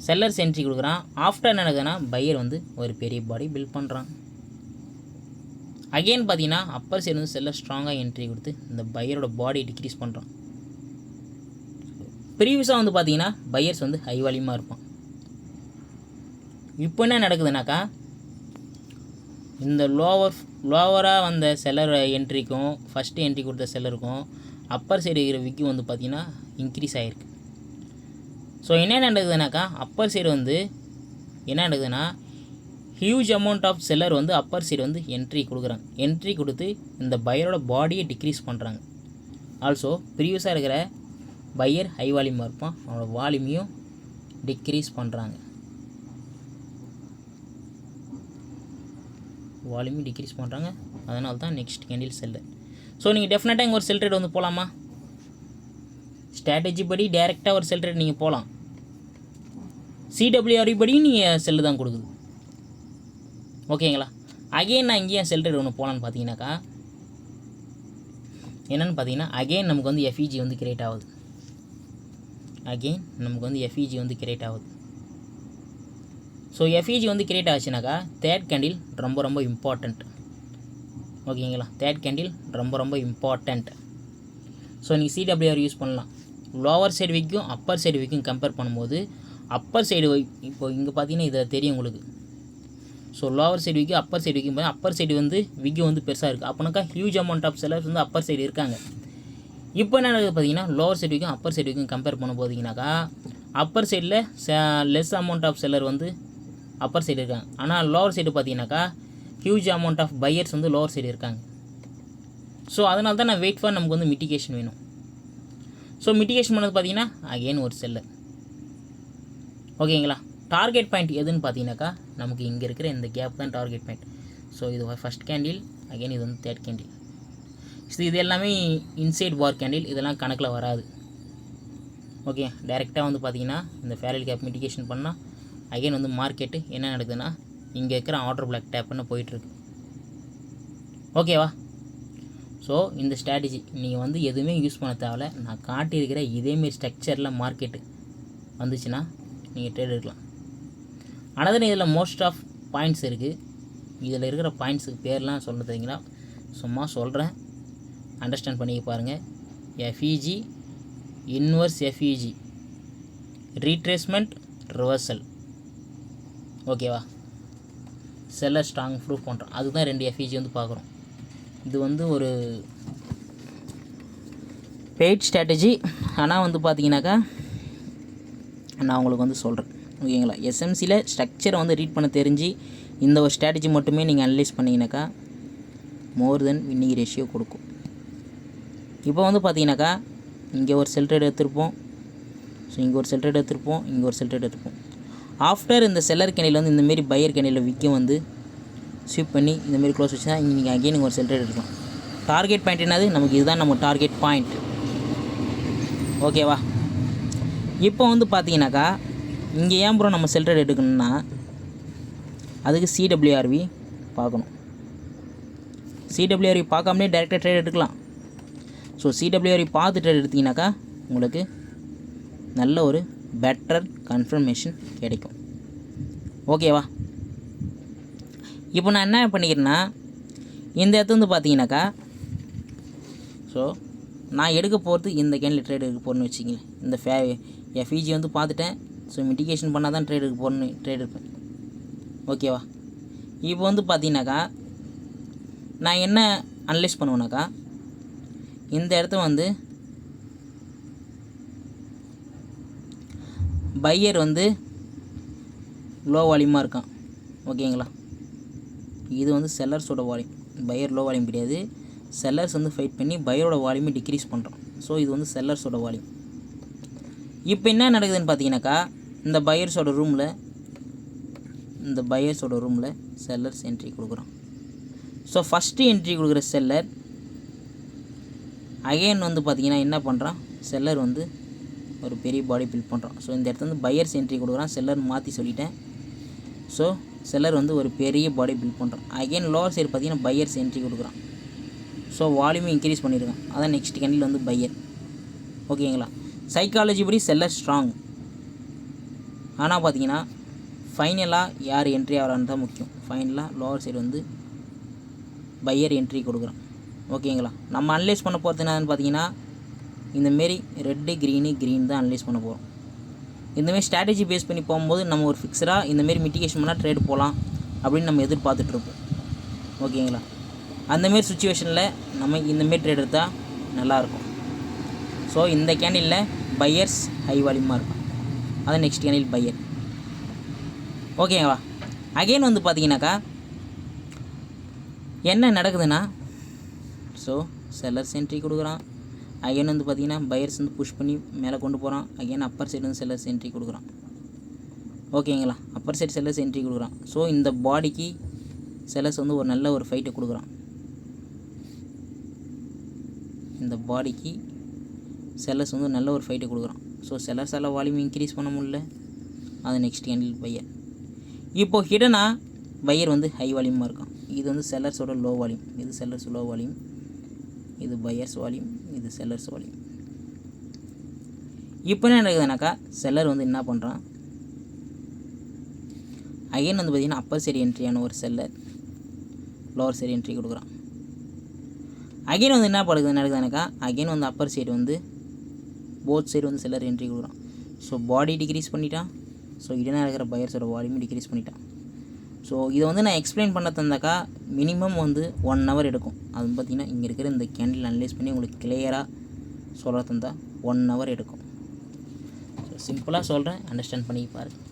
செல்லர்ஸ் என்ட்ரி கொடுக்குறான். ஆஃப்டர் என்ன நடக்குதுன்னா பையர் வந்து ஒரு பெரிய பாடி பில்ட் பண்ணுறான். அகெயின் பார்த்தீங்கன்னா அப்பர் சைடு வந்து செல்லர் ஸ்ட்ராங்காக என்ட்ரி கொடுத்து இந்த பையரோட பாடி டிக்ரீஸ் பண்ணுறான். ப்ரீவியஸாக வந்து பார்த்தீங்கன்னா பையர்ஸ் வந்து ஹை வால்யூமாக இருப்பான். இப்போ என்ன நடக்குதுனாக்கா இந்த லோவராக வந்த செல்லர் என்ட்ரிக்கும் ஃபஸ்ட்டு என்ட்ரி கொடுத்த செல்லருக்கும் அப்பர் சைடு இருக்கிற விக்கும் வந்து பார்த்திங்கன்னா இன்க்ரீஸ் ஆகிருக்கு. ஸோ என்ன நடக்குதுனாக்கா அப்பர் சைடு வந்து என்ன நடக்குதுன்னா ஹியூஜ் அமௌண்ட் ஆஃப் செல்லர் வந்து அப்பர் சைடு வந்து என்ட்ரி கொடுக்குறாங்க. என்ட்ரி கொடுத்து இந்த பையரோட பாடியை டிக்ரீஸ் பண்ணுறாங்க. ஆல்சோ ப்ரீவியஸாக இருக்கிற பையர் ஹை வால்யூமாக இருப்பான், அவனோட வால்யூமையும் டிக்ரீஸ் பண்ணுறாங்க. வால்யூமையும் டிக்ரீஸ் பண்ணுறாங்க. அதனால தான் நெக்ஸ்ட் கேண்டில் செல்லர். ஸோ நீங்கள் டெஃபினட்டாக இங்கே ஒரு செல் ட்ரேட் வந்து போகலாமா? ஸ்ட்ராட்டஜி படி டேரெக்டாக ஒரு செல் ட்ரேட் நீங்கள் போகலாம். சிடபிள்யூஆர்இ படியும் நீங்கள் செல்லு தான் கொடுக்குது. ஓகேங்களா, அகெயின் நான் இங்கேயும் செல் ட்ரேட் ஒன்று போகலான்னு பார்த்தீங்கன்னாக்கா என்னென்னு பார்த்தீங்கன்னா அகெயின் நமக்கு வந்து எஃப்இஜி வந்து கிரியேட் ஆகுது. அகெயின் நமக்கு வந்து எஃப்இஜி வந்து கிரியேட் ஆகுது. ஸோ எஃப்இஜி வந்து கிரியேட் ஆச்சுனாக்கா தேர்ட் கேண்டில் ரொம்ப இம்பார்ட்டண்ட். ஓகேங்களா, தேர்ட் கேண்டில் ரொம்ப இம்பார்ட்டண்ட். ஸோ நீங்கள் சிடபிள்யூஆர் யூஸ் பண்ணலாம். லோவர் சைடு விக்கும் அப்பர் சைடு விக்கும் கம்பேர் பண்ணும்போது அப்பர் சைடு இப்போ இங்கே பார்த்தீங்கன்னா இதை தெரியும் உங்களுக்கு. ஸோ லோவர் சைடு விக்கும் அப்பர் சைடு விக்கும் பார்த்தா அப்பர் சைடு வந்து விக்கும் வந்து பெருசாக இருக்குது. அப்போனாக்கா ஹியூஜ் அமௌண்ட் ஆஃப் செல்லர்ஸ் வந்து அப்பர் சைடு இருக்காங்க. இப்போ என்ன நடக்குது பார்த்தீங்கன்னா லோவர் சைடு விக்கும் அப்பர் சைடு விக்கும் கம்பேர் பண்ண போதிங்கனாக்கா அப்பர் சைடில் லெஸ் அமௌண்ட் ஆஃப் செல்லர் வந்து அப்பர் சைடு இருக்காங்க. ஆனால் லோவர் சைடு பார்த்தீங்கன்னாக்கா ஹியூஜ் அமௌண்ட் ஆஃப் பையர்ஸ் வந்து லோவர் சைடு இருக்காங்க. ஸோ அதனால தான் நான் வெயிட் ஃபார் நமக்கு வந்து மிட்டிகேஷன் வேணும். ஸோ மிட்டிகேஷன் பண்ணது பார்த்தீங்கன்னா அகெயின் ஒரு செல்லர். ஓகேங்களா, டார்கெட் பாயிண்ட் எதுன்னு பார்த்தீங்கன்னாக்கா நமக்கு இங்கே இருக்கிற இந்த கேப் தான் டார்கெட் பாயிண்ட். ஸோ இது ஃபஸ்ட் கேண்டில், அகெயின் இது வந்து தேர்ட் கேண்டில். ஸோ இது எல்லாமே இன்சைட் பார் கேண்டில், இதெல்லாம் கணக்கில் வராது. ஓகே, டைரெக்டாக வந்து பார்த்தீங்கன்னா இந்த ஃபேரல் கேப் மிட்டிகேஷன் பண்ணால் அகெயின் வந்து மார்க்கெட்டு என்ன நடக்குதுன்னா இங்கே இருக்கிற ஆர்டர் பிளாக் டேப் பண்ண போயிட்டுருக்கு. ஓகேவா, ஸோ இந்த ஸ்ட்ராட்டஜி நீங்கள் வந்து எதுவுமே யூஸ் பண்ண தேவையில்ல. நான் காட்டியிருக்கிற இதேமாரி ஸ்ட்ரக்சரில் மார்க்கெட்டு வந்துச்சுன்னா நீங்கள் ட்ரேட் எடுக்கலாம். ஆனால் இதில் மோஸ்ட் ஆஃப் பாயிண்ட்ஸ் இருக்குது. இதில் இருக்கிற பாயிண்ட்ஸுக்கு பேர்லாம் சொல்ல தெரியுங்களா, சும்மா சொல்கிறேன், அண்டர்ஸ்டாண்ட் பண்ணிக்க பாருங்கள். FEG, inverse FEG, retracement, reversal. ஓகேவா, செல்லர் ஸ்ட்ராங் ப்ரூஃப் பண்ணுறோம். அதுதான் 2 எஃப்இஜி வந்து பார்க்குறோம். இது வந்து ஒரு பெய்ட் ஸ்ட்ராட்டஜி. ஆனால் வந்து பார்த்தீங்கன்னாக்கா நான் உங்களுக்கு வந்து சொல்கிறேன். ஓகேங்களா, எஸ்எம்சியில் ஸ்ட்ரக்சரை வந்து ரீட் பண்ண தெரிஞ்சு இந்த ஒரு ஸ்ட்ராட்டஜி மட்டுமே நீங்கள் அனலைஸ் பண்ணிங்கனாக்கா மோர் தென் வின்னிங் ரேஷியோ கொடுக்கும். இப்போ வந்து பார்த்தீங்கன்னாக்கா இங்கே ஒரு செல் ட்ரேட் எடுத்திருப்போம், ஸோ இங்கே ஒரு செல் ட்ரேட் எடுத்திருப்போம், இங்கே ஒரு செல் ட்ரேட் எடுத்திருப்போம். ஆஃப்டர் இந்த செல்லர் கேண்டில் வந்து இந்தமாரி பையர் கேண்டில் விற்க வந்து ஸ்விப் பண்ணி இந்தமாரி க்ளோஸ் வச்சுன்னா இங்கே நீங்கள் அகெயின் ஒரு செல் ட்ரேட் எடுக்கலாம். டார்கெட் பாயிண்ட் என்னது, நமக்கு இதுதான் நம்ம டார்கெட் பாயிண்ட். ஓகேவா? இப்போ வந்து பார்த்தீங்கன்னாக்கா இங்கே ஏன் ப்ரோ நம்ம செல் ட்ரேட் எடுக்கணும்னா அதுக்கு சிடபிள்யூஆர்வி பார்க்கணும். சிடபிள்யூஆர்வி பார்க்காமலே டேரெக்டாக ட்ரேட் எடுக்கலாம். ஸோ சிடபிள்யூஆர்வி பார்த்து ட்ரேட் எடுத்திங்கனாக்கா உங்களுக்கு நல்ல ஒரு பெட்டர் கன்ஃபர்மேஷன் கிடைக்கும். ஓகேவா? இப்போ நான் என்ன பண்ணிக்கிறேன்னா இந்த இடத்துல வந்து பார்த்தீங்கன்னாக்கா ஸோ நான் எடுக்க போகிறது இந்த கேண்டில் ட்ரேட் எடுக்க போகிறேன்னு வச்சிங்களேன். இந்த எஃப்இஜி வந்து பார்த்துட்டேன். ஸோ மிட்டிகேஷன் பண்ணால் தான் ட்ரேட் எடுக்க போகிறேன்னு ட்ரேட் எடுப்பேன். ஓகேவா? இப்போ வந்து பார்த்தீங்கன்னாக்கா நான் என்ன அனலைஸ் பண்ணுவேனாக்கா இந்த இடத்த வந்து பையர் வந்து லோ வால்யூமாக இருக்கான். ஓகேங்களா? இது வந்து செல்லர்ஸோட வால்யூம். பையர் லோ வால்யூம் கிடையாது. செல்லர்ஸ் வந்து ஃபைட் பண்ணி பையரோட வால்யூமை டிக்ரீஸ் பண்ணுறோம். ஸோ இது வந்து செல்லர்ஸோட வால்யூம். இப்போ என்ன நடக்குதுன்னு பார்த்தீங்கன்னாக்கா இந்த பையர்ஸோட ரூமில் செல்லர்ஸ் என்ட்ரி கொடுக்குறோம். ஸோ ஃபஸ்ட்டு என்ட்ரி கொடுக்குற செல்லர் அகைன் வந்து பார்த்திங்கன்னா என்ன பண்ணுறான், செல்லர் வந்து ஒரு பெரிய பாடி பில்ட் பண்ணுறான். ஸோ இந்த இடத்துல வந்து பையர்ஸ் என்ட்ரி கொடுக்குறான். செல்லர் மாற்றி சொல்லிட்டேன். ஸோ செல்லர் வந்து ஒரு பெரிய பாடி பில்ட் பண்ணுறான். அகைன் லோவர் சைடு பார்த்திங்கன்னா பையர்ஸ் என்ட்ரி கொடுக்குறான். ஸோ வால்யூமை இன்க்ரீஸ் பண்ணியிருக்கான். அதான் நெக்ஸ்ட் கேண்டில் வந்து பையர். ஓகேங்களா? சைக்காலஜி படி செல்லர் ஸ்ட்ராங். ஆனால் பார்த்தீங்கன்னா ஃபைனலாக யார் என்ட்ரி ஆகிறான்னு தான் முக்கியம். ஃபைனலாக லோவர் சைடு வந்து பையர் என்ட்ரி கொடுக்குறான். ஓகேங்களா? நம்ம அனலைஸ் பண்ண போகிறது என்னன்னு பார்த்தீங்கன்னா இந்தமாரி ரெட்டு க்ரீன் தான் அனலைஸ் பண்ண போகிறோம். இந்தமாரி ஸ்ட்ராட்டஜி பேஸ் பண்ணி போகும்போது நம்ம ஒரு ஃபிக்ஸடாக இந்தமாரி மிட்டிகேஷன் பண்ணால் ட்ரேட் போகலாம் அப்படின்னு நம்ம எதிர்பார்த்துட்ருப்போம். ஓகேங்களா? அந்தமாரி சுச்சுவேஷனில் நம்ம இந்தமாரி ட்ரேட் எடுத்தால் நல்லாயிருக்கும். ஸோ இந்த கேண்டிலில் பையர்ஸ் ஹை வால்யூமாக இருக்கும். அதான் நெக்ஸ்ட் கேண்டில் பையர். ஓகேங்களா? அகெயின் வந்து பார்த்தீங்கன்னாக்கா என்ன நடக்குதுன்னா ஸோ செல்லர்ஸ் என்ட்ரி கொடுக்குறான். அகைன் வந்து பார்த்திங்கன்னா பையர்ஸ் வந்து புஷ் பண்ணி மேலே கொண்டு போகிறான். அகைன் அப்பர் சைடு வந்து செல்லர்ஸ் என்ட்ரி கொடுக்குறான். ஓகேங்களா? அப்பர் சைடு செல்லர்ஸ் என்ட்ரி கொடுக்குறான். ஸோ இந்த பாடிக்கு செல்லர்ஸ் வந்து ஒரு நல்ல ஒரு ஃபைட்டை கொடுக்குறான். இந்த பாடிக்கு செல்லர்ஸ் வந்து நல்ல ஒரு ஃபைட்டை கொடுக்குறான். ஸோ செல்லர்ஸால் வால்யூம் இன்க்ரீஸ் பண்ண முடியல. அது நெக்ஸ்ட் கேண்டில் பையர். இப்போது ஹிடனாக பையர் வந்து ஹை வால்யூமாக இருக்கான். இது வந்து செல்லர்ஸோட லோ வால்யூம். இது செல்லர்ஸ் லோ வால்யூம். இது பையர்ஸ் வால்யூம். இது செல்லர்ஸ் வால்யூம். இப்போ என்ன நடக்குதுனாக்கா செல்லர் வந்து என்ன பண்ணுறான், அகைன் வந்து பார்த்திங்கன்னா அப்பர் சைடு என்ட்ரியான ஒரு செல்லர் லோவர் சைடு என்ட்ரி கொடுக்குறான். அகைன் வந்து என்ன நடக்குதுனாக்கா அகைன் வந்து அப்பர் சைடு வந்து போத் சைடு வந்து செல்லர் என்ட்ரி கொடுக்குறான். ஸோ பாடி டிக்ரீஸ் பண்ணிட்டான். ஸோ இடனா இருக்கிற பையர்ஸோட வால்யூம் டிக்ரீஸ் பண்ணிட்டான். ஸோ இதை வந்து நான் எக்ஸ்பிளைன் பண்ண தந்தாக்கா மினிமம் வந்து 1 hour எடுக்கும். அது பார்த்திங்கன்னா இங்கே இருக்கிற இந்த கேண்டில் அனலைஸ் பண்ணி உங்களுக்கு கிளியராக சொல்ல தந்தால் 1 hour எடுக்கும். ஸோ சிம்பிளாக சொல்கிறேன், அண்டர்ஸ்டாண்ட் பண்ணி பாருங்கள்.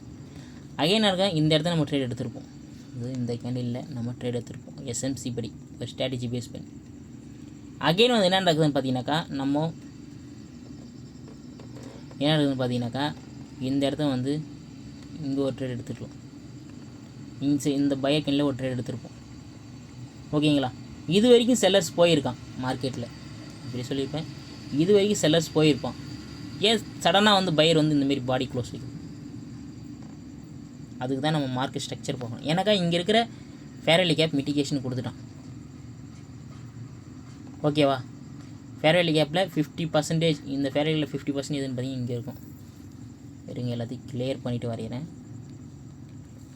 அகைன் இருக்க இந்த இடத்த நம்ம ட்ரேட் எடுத்திருப்போம். இது இந்த கேண்டிலில் நம்ம ட்ரேட் எடுத்திருப்போம் எஸ்எம்சி படி ஒரு ஸ்ட்ராட்டஜி பேஸ் பண்ணி. அகைன் வந்து என்ன நடக்குதுன்னு பார்த்தீங்கன்னாக்கா இந்த இடத்த வந்து இங்கே ஒரு ட்ரேட் எடுத்துருக்கோம். இந்த பையர் கேண்டில் ஒரு ட்ரேட் எடுத்திருப்போம். ஓகேங்களா? இது வரைக்கும் செல்லர்ஸ் போயிருக்கான் மார்க்கெட்டில். இப்படி சொல்லியிருப்பேன், இது வரைக்கும் செல்லர்ஸ் போயிருப்பான். ஏன் சடனாக வந்து பையர் வந்து இந்தமாரி பாடி க்ளோஸ் வைக்கும்? அதுக்கு தான் நம்ம மார்க்கெட் ஸ்ட்ரக்சர் பார்க்கணும். ஏன்னாக்கா இங்கே இருக்கிற ஃபேர் வேல்யூ கேப் மிட்டிகேஷன் கொடுத்துட்டான். ஓகேவா? ஃபேர் வேல்யூ கேப்பில் 50%, இந்த ஃபேர் வேல்யூவில் 50% எதுன்னு பார்த்தீங்கன்னா இங்கே இருக்கும். இருங்க எல்லாத்தையும் கிளியர் பண்ணிவிட்டு வரைகிறேன்.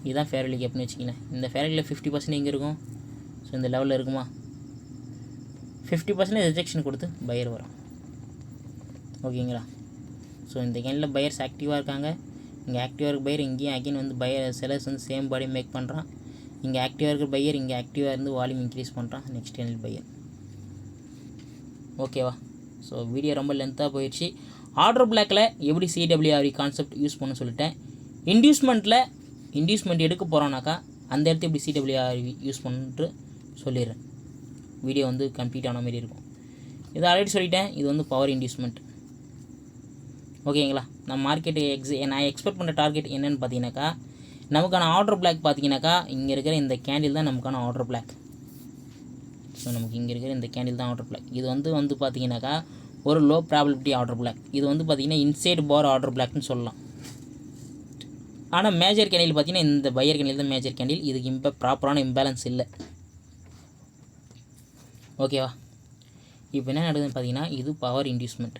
இதுதான் ஃபேர் வேல்யூ கேப்னு வச்சுக்கிங்களேன். இந்த ஃபேர் வேல்யூவில் 50% எங்கே இருக்கும்? ஸோ இந்த லெவலில் இருக்குமா? 50% ரிஜெக்ஷன் கொடுத்து பையர் வரும். ஓகேங்களா? ஸோ இந்த கேண்டில் பையர்ஸ் ஆக்டிவாக இருக்காங்க. இங்கே ஆக்டிவாக இருக்க பையர், இங்கேயும் அகைன் வந்து பையர் செல்லர்ஸ் வந்து சேம் பாடி மேக் பண்ணுறான். இங்கே ஆக்டிவாக இருக்கிற பையர் இங்கே ஆக்டிவாக இருந்து வால்யூம் இன்க்ரீஸ் பண்ணுறான். Next candle buyer. ஓகேவா? ஸோ வீடியோ ரொம்ப லென்த்தாக போயிடுச்சு. ஆர்டர் பிளாக்கில் எப்படி சிடபிள்யூஆர்வி கான்செப்ட் யூஸ் பண்ண சொல்லிட்டேன். இன்டியூஸ்மெண்ட் எடுக்க போகிறோன்னாக்கா அந்த இடத்த எப்படி சிடபிள்யூஆர் யூஸ் பண்ணிட்டு சொல்லிடுறேன். வீடியோ வந்து கம்ப்ளீட் ஆன மாதிரி இருக்கும். இதை ஆல்ரெடி சொல்லிட்டேன். இது வந்து பவர் இன்டியூஸ்மெண்ட். ஓகேங்களா. நான் மார்க்கெட்டு நான் எக்ஸ்பெக்ட் பண்ணுற டார்கெட் என்னென்னு பார்த்தீங்கன்னாக்கா, நமக்கான ஆர்டர் பிளாக் பார்த்தீங்கன்னாக்கா இங்கே இருக்கிற இந்த கேண்டில் தான் நமக்கான ஆர்டர் பிளாக். ஸோ நமக்கு இங்கே இருக்கிற இந்த கேண்டில் தான் ஆர்டர் பிளாக். இது வந்து பார்த்தீங்கன்னாக்கா ஒரு லோ ப்ராபபிலிட்டி ஆர்டர் பிளாக். இது வந்து பார்த்தீங்கன்னா இன்சைட் பார் ஆர்டர் பிளாக்னு சொல்லலாம். ஆனால் மேஜர் கேண்டில் பார்த்தீங்கன்னா இந்த பையர் கேண்டில் தான் மேஜர் கேண்டில். இதுக்கு ப்ராப்பரான இம்பேலன்ஸ் இல்லை. ஓகேவா. இப்போ என்ன நடக்குதுன்னு பார்த்தீங்கன்னா இது பவர் இன்டியூஸ்மெண்ட்.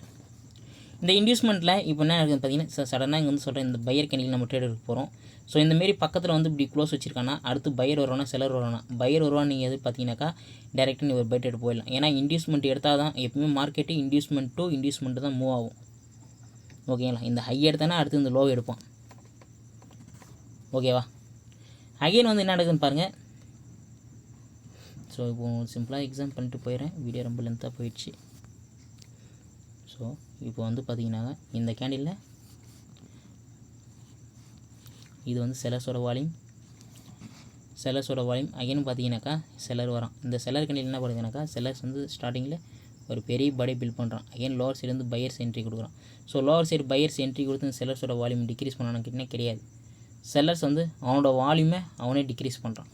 இந்த இன்டியூஸ்மெண்ட்டில் இப்போ என்ன நடக்குதுன்னு பார்த்தீங்கன்னா சடனாக இங்கே வந்து சொல்கிறேன் இந்த பையர் கேண்டில் நம்ம ட்ரேட் எடுக்க போகிறோம். ஸோ இந்தமாரி பக்கத்தில் வந்து இப்படி க்ளோஸ் வச்சிருக்கானா அடுத்து பையர் வருவானா செலர் வருவானா. பையர் வருவான்னு நீங்கள் எது பார்த்தீங்கன்னாக்கா டேரெக்டாக நீங்கள் ஒரு பை ட்ரேட் போயிடலாம். ஏன்னா இன்டியூஸ்மெண்ட் எடுத்தால் தான் எப்பவுமே மார்க்கெட்டு இன்டியூஸ்மெண்ட்டு தான் மூவ் ஆகும். ஓகேங்களா. இந்த ஹை எடுத்தானா அடுத்து இந்த லோ எடுப்பான். ஓகேவா. அகைன் வந்து என்ன நடக்குதுன்னு பாருங்கள். ஸோ இப்போது சிம்பிளாக எக்ஸாம் பண்ணிட்டு போயிடுறேன். வீடியோ ரொம்ப லென்த்தாக போயிடுச்சு. ஸோ இப்போ வந்து பார்த்தீங்கன்னா இந்த கேண்டிலில் இது வந்து செல்லர்ஸோட வால்யூம் அகைன் பார்த்தீங்கன்னாக்கா செல்லர் வரான். இந்த செல்லர் கேண்டில் என்ன பண்ணுதுனாக்கா செல்லர்ஸ் வந்து ஸ்டார்டிங்கில் ஒரு பெரிய படை பில்ட் பண்ணுறான். அகைன் லோவர் சைடு வந்து பையர்ஸ் என்ட்ரி கொடுக்குறான். So lower side buyers entry கொடுத்து இந்த செல்லர்ஸோட வால்யூம் டிக்ரீஸ் பண்ணான்னு கேட்டிங்கன்னா கிடையாது. செல்லர்ஸ் வந்து அவனோட வால்யூமை அவனே டிக்ரீஸ் பண்ணுறான்.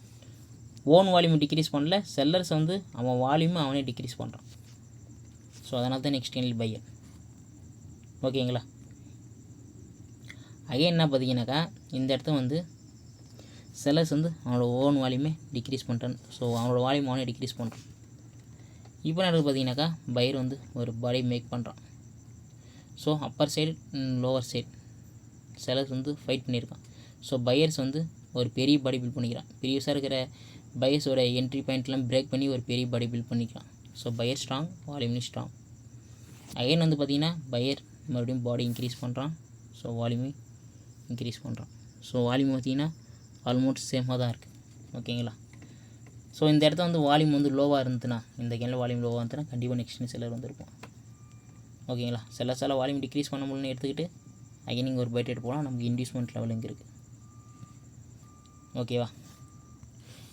ஓன் வால்யூமை டிக்ரீஸ் பண்ணல, செல்லர்ஸ் வந்து அவன் வால்யூமை அவனே டிக்ரீஸ் பண்ணுறான். ஸோ அதனால தான் நெக்ஸ்ட் கேண்டில் பையர். ஓகேங்களா. அகைன் என்ன பார்த்தீங்கன்னாக்கா இந்த இடத்த வந்து செல்லர்ஸ் வந்து அவனோட ஓன் வால்யூமே டிக்ரீஸ் பண்ணுறான். ஸோ அவனோட வால்யூம் அவனே டிக்ரீஸ் பண்ணுறான். இப்போ நடக்குது பார்த்தீங்கன்னாக்கா பையர் வந்து ஒரு பாடி மேக் பண்ணுறான். So Appar side lower side sellers வந்து ஃபைட் பண்ணியிருக்கான். ஸோ பையர்ஸ் வந்து ஒரு பெரிய பாடி பில்ட் பண்ணிக்கிறான். ப்ரீவியஸாக இருக்கிற பையர்ஸோட என்ட்ரி பாயிண்ட்லாம் பிரேக் பண்ணி ஒரு பெரிய பாடி பில்ட் பண்ணிக்கிறான். So buyer strong, volume strong. Again வந்து பார்த்திங்கன்னா பையர் மறுபடியும் பாடி இன்க்ரீஸ் பண்ணுறான். ஸோ வால்யூமே இன்க்ரீஸ் பண்ணுறான். ஸோ வால்யூம் பார்த்திங்கன்னா ஆல்மோஸ்ட் சேமாக தான் இருக்குது. ஓகேங்களா. ஸோ இந்த இடத்த வந்து வால்யூம் வந்து லோவாக இருந்துச்சுன்னா இந்த கேனில் வால்யூம் லோவாக இருந்துச்சுன்னா கண்டிப்பாக நெக்ஸ்ட் செல்லர் வந்துருப்போம். ஓகேங்களா. சில வால்யூம் டிக்ரீஸ் பண்ண முடியும்னு எடுத்துக்கிட்டு அகைன் நீங்கள் ஒரு பை ட்ரேட் போகலாம். நமக்கு இன்டியூஸ்மெண்ட் லெவல் இங்கே இருக்குது. ஓகேவா.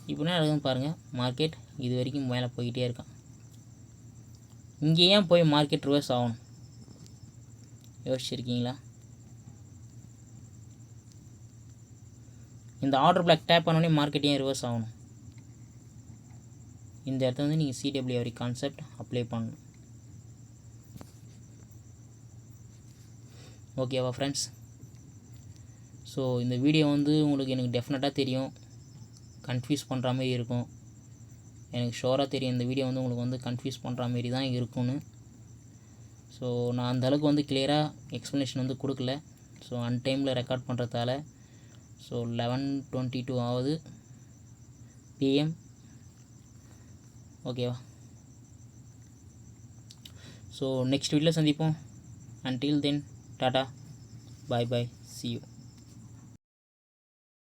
இப்போ என்ன நடக்குதுன்னு பாருங்கள். மார்க்கெட் இது வரைக்கும் மேலே போய்கிட்டே இருக்கான். இங்கே ஏன் போய் மார்க்கெட் ரிவர்ஸ் ஆகணும் யோசிச்சிருக்கீங்களா? இந்த ஆர்டர் பிளாக் டேப் பண்ணோடனே மார்க்கெட் ஏன் ரிவர்ஸ் ஆகணும்? இந்த இடத்துல வந்து நீங்கள் சிடபிள்யூஆர் கான்செப்ட் அப்ளை பண்ணணும். ஓகேவா ஃப்ரெண்ட்ஸ். ஸோ இந்த வீடியோ வந்து உங்களுக்கு எனக்கு டெஃபினட்டாக தெரியும் கன்ஃபியூஸ் பண்ணுற மாதிரி இருக்கும். எனக்கு ஷோராக தெரியும் இந்த வீடியோ வந்து உங்களுக்கு வந்து கன்ஃபியூஸ் பண்ணுற மாதிரி தான் இருக்கும்னு. ஸோ நான் அந்தளவுக்கு வந்து கிளியராக எக்ஸ்ப்ளனேஷன் வந்து கொடுக்கல. ஸோ அன்டைமில் ரெக்கார்ட் பண்ணுறதால ஸோ 11:22 ஆகுது PM. ஓகேவா. ஸோ நெக்ஸ்ட் வீடியோவில் சந்திப்போம். Until then tata, bye bye, see you.